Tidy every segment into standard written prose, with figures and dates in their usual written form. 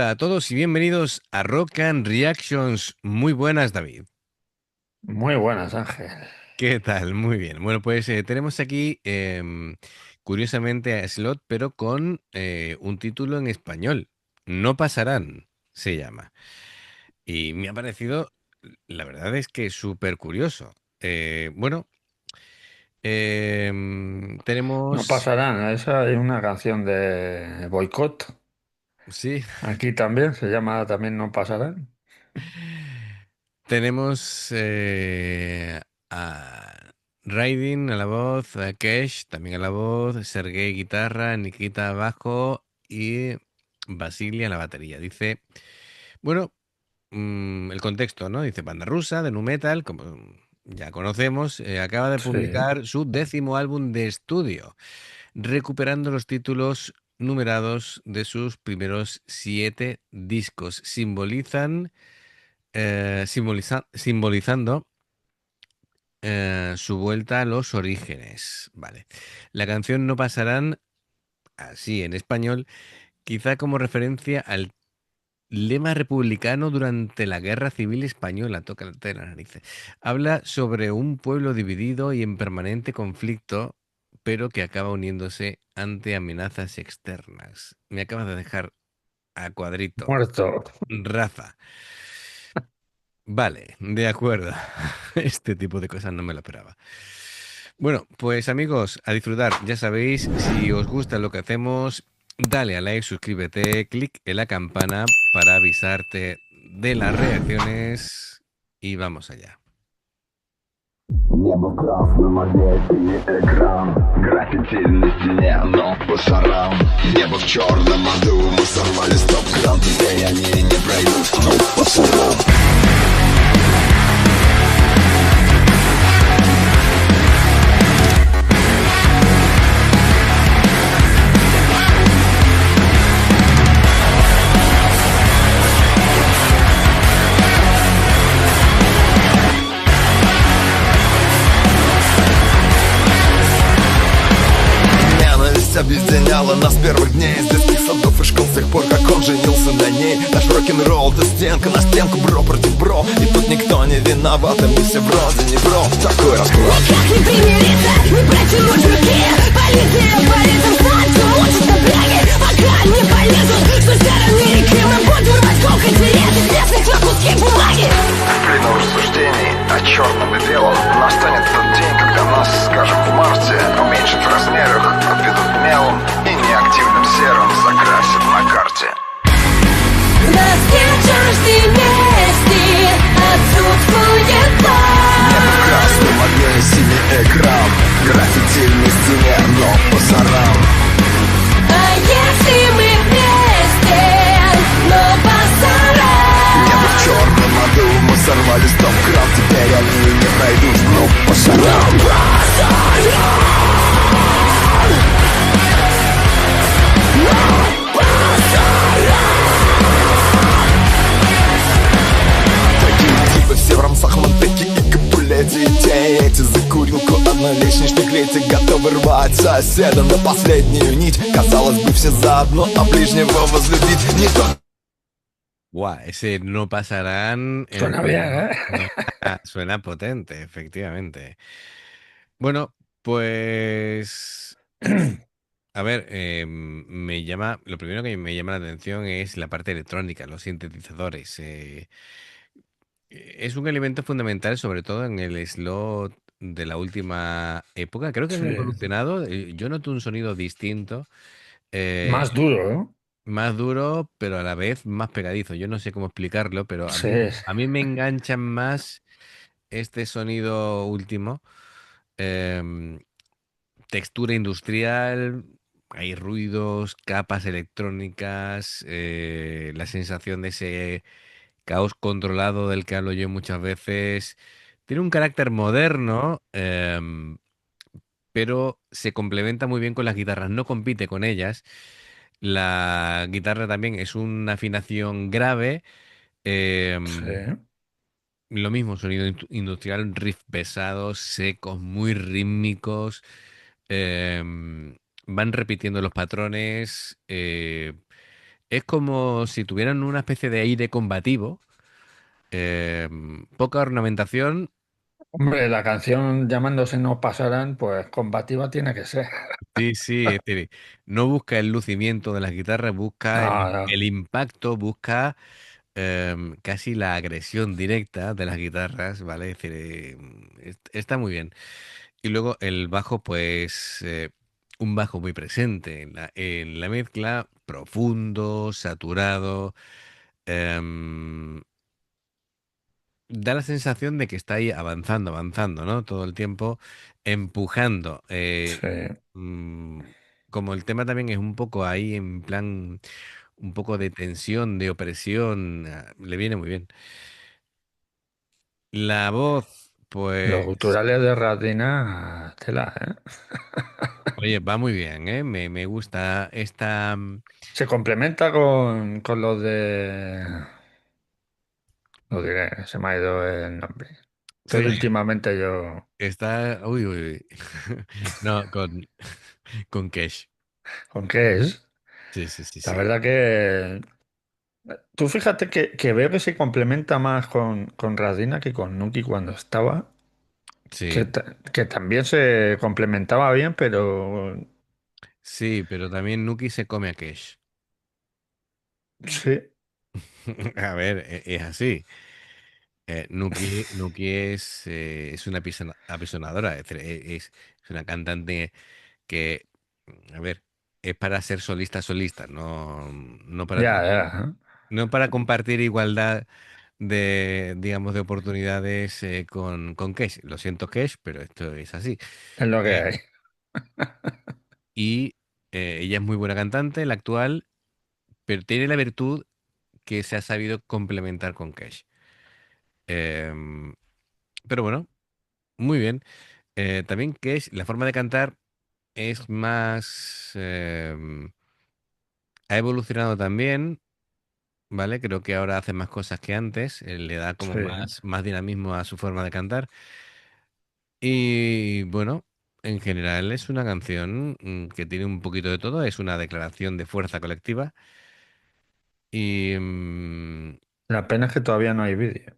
Hola a todos y bienvenidos a Rock and Reactions. Muy buenas, David. Muy buenas, Ángel. ¿Qué tal? Muy bien. Bueno, pues tenemos aquí, curiosamente, a Slot, pero con un título en español. No pasarán, se llama. Y me ha parecido, la verdad es que súper curioso. Bueno, No tenemos, pasarán, esa es una canción de Boicot. sí, Aquí también se llama también No pasarán. tenemos a Raidin a la voz, a Kesh también a la voz, Sergei guitarra, Nikita bajo y Vasily a la batería. Dice, bueno, el contexto, ¿no? Dice banda rusa de nu metal, como ya conocemos, acaba de Sí. publicar su 10º álbum de estudio, recuperando los títulos numerados de sus primeros 7 discos. Simbolizando su vuelta a los orígenes. Vale. La canción No pasarán así en español, quizá como referencia al lema republicano durante la Guerra Civil Española. Toca la tela, narices. Habla sobre un pueblo dividido y en permanente conflicto, pero que acaba uniéndose ante amenazas externas. Me acabas de dejar a cuadrito. Muerto. Rafa. Vale, de acuerdo. Este tipo de cosas no me lo esperaba. Bueno, pues amigos, a disfrutar. Ya sabéis, si os gusta lo que hacemos, dale a like, suscríbete, clic en la campana para avisarte de las reacciones y vamos allá. Небо в красном огне, синий экран. Граффити на стене, но по шарам. Небо в черном аду, мы сорвали стоп-кран. Теперь они не пройдут, но по шарам. Ненависть объединяла нас с первых дней. С детских садов и школ с тех пор, как он женился на ней. Наш рок-н-ролл, это стенка на стенку, бро против бро. И тут никто не виноват, и мы все вроде не бро. Такой расклад. Никак не примириться, не протянуть руки. Полиция борется в станцию, учат на бляги. Пока не полезут с той стороны реки. Мы будем рвать клок интересов местных на куски бумаги. В плену рассуждений о черном и белом настанет тот день, когда нас, скажем, в марте уменьшат в размерах, обведут мелом и неактивным серым закрасят на карте. Нас нет жажды мести, отсутствует Небо в план. красном огне, синий экран. Граффити на стене, но по шарам. А если мы вместе, но Небо в черном аду, мы сорвали стоп-кран. Теперь они не пройдут, но по шарам. Такие типы все в рамсах, Монтеки и Капулете. И те, и эти за курилку одноличничных лети готовы рвать соседа на последнюю нить. Казалось бы, все заодно, а ближнего возлюбить не то. Guau, ese no pasarán. Suena bien, ¿eh? Suena potente, efectivamente. Bueno, pues. A ver, lo primero que me llama la atención es la parte electrónica, los sintetizadores. Es un elemento fundamental, sobre todo en el slot de la última época. Creo que han Sí. evolucionado. Yo noto un sonido distinto, eh, Más duro, ¿no? más duro, pero a la vez más pegadizo. Yo no sé cómo explicarlo, pero Sí. a mí me enganchan más este sonido último. em, Textura industrial, hay ruidos, capas electrónicas, la sensación de ese caos controlado del que hablo yo muchas veces. Tiene un carácter moderno, pero se complementa muy bien con las guitarras, no compite con ellas. La guitarra también es una afinación grave. em, Sí. lo mismo, sonido industrial, riff pesados, secos, muy rítmicos. em, Van repitiendo los patrones. Es como si tuvieran una especie de aire combativo, eh, poca ornamentación. Hombre, la canción llamándose No pasarán, pues combativa tiene que ser. Sí, sí, es decir, no busca el lucimiento de las guitarras, busca No, el no. impacto, busca casi la agresión directa de las guitarras, ¿vale? Es decir, está muy bien. Y luego el bajo, pues un bajo muy presente en la mezcla, profundo, saturado. em, Da la sensación de que está ahí avanzando, avanzando, ¿no? Todo el tiempo empujando. Sí. Mm, Como el tema también es un poco ahí en plan, un poco de tensión, de opresión, le viene muy bien. La voz, Los pues, guturales de Radina, tela, ¿eh? oye, va muy bien, ¿eh? Me gusta esta... Se complementa con los de... No diré, se me ha ido el nombre. Sí, Estoy últimamente yo... está... Uy, uy, uy. No, con Cash. ¿Con qué es? Sí, sí, sí, La sí. verdad que... Tú fíjate que veo que se complementa más con Radina que con Nuki cuando estaba, Sí, que también se complementaba bien, pero sí, pero también Nuki se come a Cash. sí, A ver, es así. Nuki es una apisonadora, es decir, es una cantante que, a ver, es para ser solista, solista, no para, ya, ya. no para compartir igualdad de, digamos, de oportunidades con Kesh. Lo siento, Kesh, pero esto es así. Es lo que Eh, hay. y ella es muy buena cantante, la actual, pero tiene la virtud que se ha sabido complementar con Kesh. Em, pero bueno, muy bien. También Kesh, la forma de cantar es más... ha evolucionado también, ¿vale? Creo que ahora hace más cosas que antes, le da como Sí. más dinamismo a su forma de cantar. Y bueno, en general es una canción que tiene un poquito de todo, es una declaración de fuerza colectiva y La pena es que todavía no hay vídeo.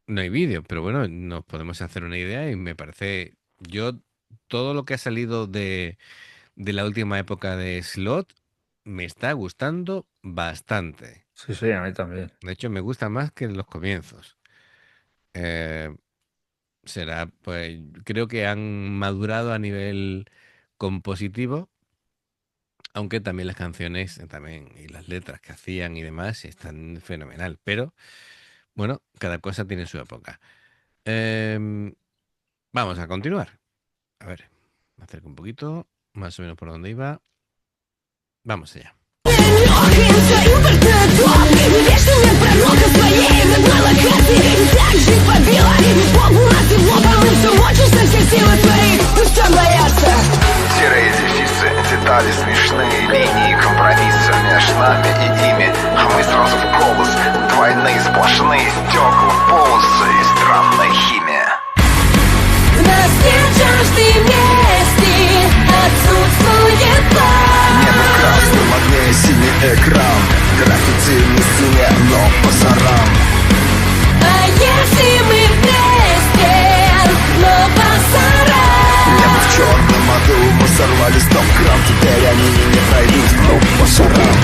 no hay vídeo, pero bueno, nos podemos hacer una idea y me parece, yo, todo lo que ha salido de la última época de Slot me está gustando bastante. Sí, sí, a mí también. De hecho, me gusta más que en los comienzos. Eh, pues, creo que han madurado a nivel compositivo, aunque también las canciones también y las letras que hacían y demás están fenomenal. Pero bueno, cada cosa tiene su época. Em, Vamos a continuar. A ver, me acerco un poquito, más o menos por donde iba. Vamos allá. Нюхаемся импортный топ Вечно нет пророка своей родной локации И так жизнь побила И Богу нас его помыться Мочишься все силы свои Пусть что боятся Серые дефисы, детали смешные, линии компромисса между нами и ими. А мы сразу в голос, двойные сплошные стекла, полосы и странная химия. В нас нет жажды мести Отсутствует план Небо в красном огне, синий экран. Граффити на стене, но пасаран. А если мы вместе Но пасара Небо в черном аду, мы сорвали стоп-кран. Теперь они не пройдут, но пасаран.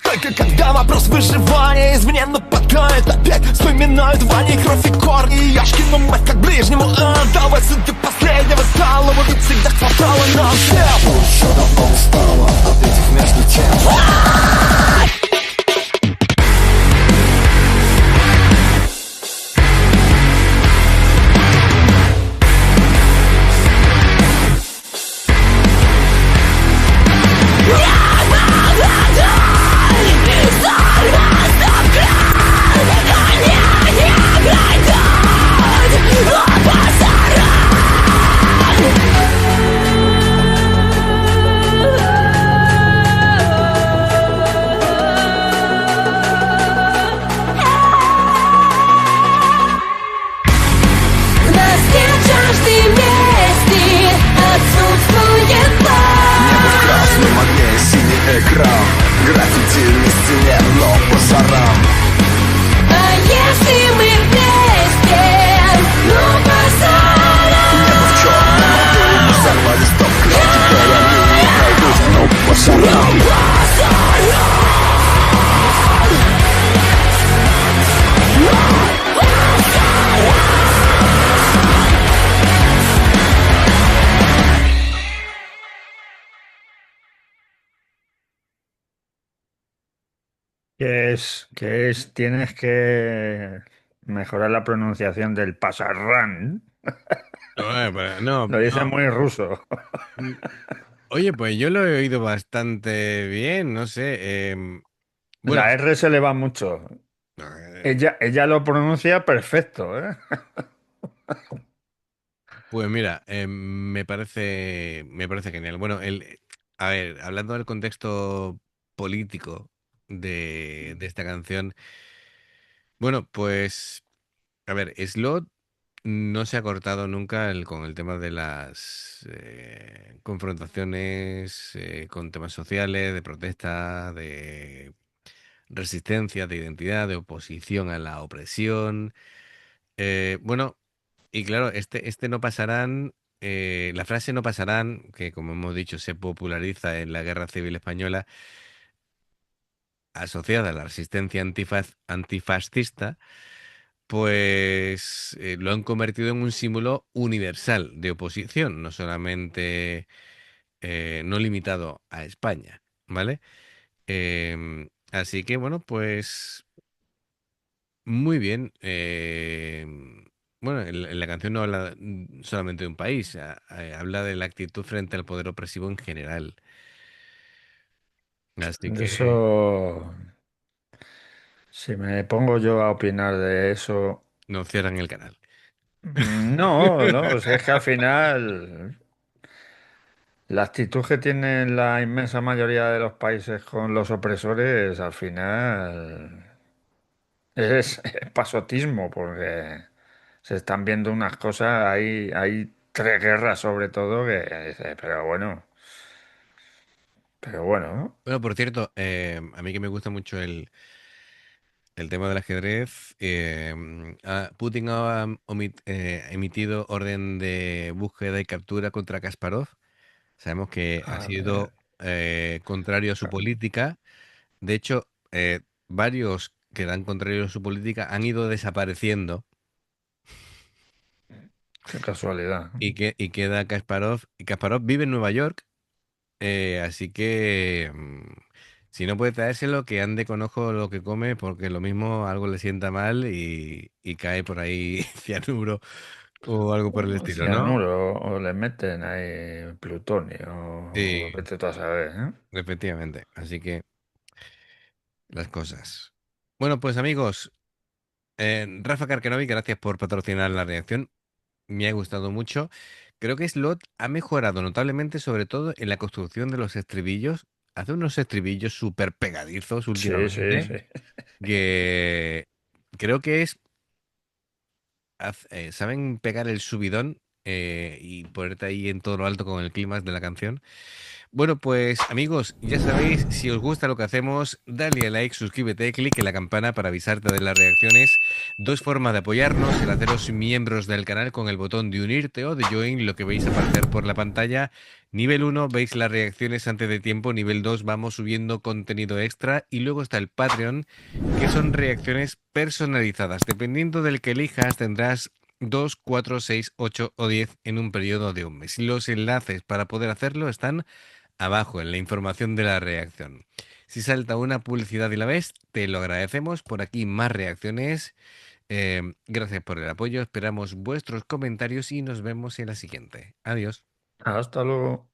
Только когда вопрос выживания извне нападает опять вспоминают Ваня, кровь и корни и Яшкину мать как ближнему давай до последнего стало вот и всегда хватало нам всем еще давно устала от этих между тем шарам. А если мы вместе, ну посадим. Небо в черном аду, мы сорвали стоп-кран. Теперь они пройдут, ну по шарам. Tienes que mejorar la pronunciación del pasarrán. No, Lo dice no. muy ruso. Mm, Oye, pues yo lo he oído bastante bien, no sé. Bueno, La R se le va mucho. eh, Ella lo pronuncia perfecto, ¿eh? pues mira, me parece genial. Bueno, a ver, hablando del contexto político de esta canción, bueno, pues, a ver, Slot no se ha cortado nunca con el tema de las confrontaciones con temas sociales, de protesta, de resistencia, de identidad, de oposición a la opresión. Bueno, y claro, este no pasarán, la frase no pasarán, que como hemos dicho se populariza en la Guerra Civil Española, asociada a la resistencia antifascista, pues lo han convertido en un símbolo universal de oposición, no solamente, no limitado a España, ¿vale? Así que bueno, pues muy bien. Bueno, en la canción no habla solamente de un país, habla de la actitud frente al poder opresivo en general. Así que Eso, si me pongo yo a opinar de eso, no cierran el canal. no, no, si es que al final la actitud que tienen la inmensa mayoría de los países con los opresores, al final es pasotismo, porque se están viendo unas cosas, hay tres guerras sobre todo que dices, pero bueno, ¿no? Bueno, por cierto, a mí que me gusta mucho el tema del ajedrez, Putin ha emitido orden de búsqueda y captura contra Kasparov. Sabemos que ha A ver, sido contrario a su política. De hecho, varios que eran contrarios a su política han ido desapareciendo qué casualidad. y queda Kasparov. Y Kasparov vive en Nueva York, así que si no puede traérselo, que ande con ojo lo que come, porque lo mismo algo le sienta mal y cae por ahí cianuro o algo por el O estilo, ¿no? cianuro, o le meten ahí plutonio, o Sí, vete tú a saber, ¿eh? efectivamente. Así que las cosas. Bueno, pues amigos, Rafa Karkenovic, gracias por patrocinar la reacción. Me ha gustado mucho. Creo que Slot ha mejorado notablemente, sobre todo en la construcción de los estribillos. Hace unos estribillos súper pegadizos Sí, sí, últimamente, sí. que creo que saben pegar el subidón y ponerte ahí en todo lo alto con el clímax de la canción. Bueno, pues amigos, ya sabéis, si os gusta lo que hacemos, dale a like, suscríbete, clic en la campana para avisarte de las reacciones. Dos formas de apoyarnos, el haceros miembros del canal con el botón de unirte o de join, lo que veis aparecer por la pantalla. Nivel 1, veis las reacciones antes de tiempo. Nivel 2, vamos subiendo contenido extra. Y luego está el Patreon, que son reacciones personalizadas. Dependiendo del que elijas, tendrás 2, 4, 6, 8 o 10 en un periodo de un mes. Los enlaces para poder hacerlo están abajo en la información de la reacción. Si salta una publicidad y la ves, te lo agradecemos. Por aquí más reacciones. Gracias por el apoyo. Esperamos vuestros comentarios y nos vemos en la siguiente. Adiós. Hasta luego.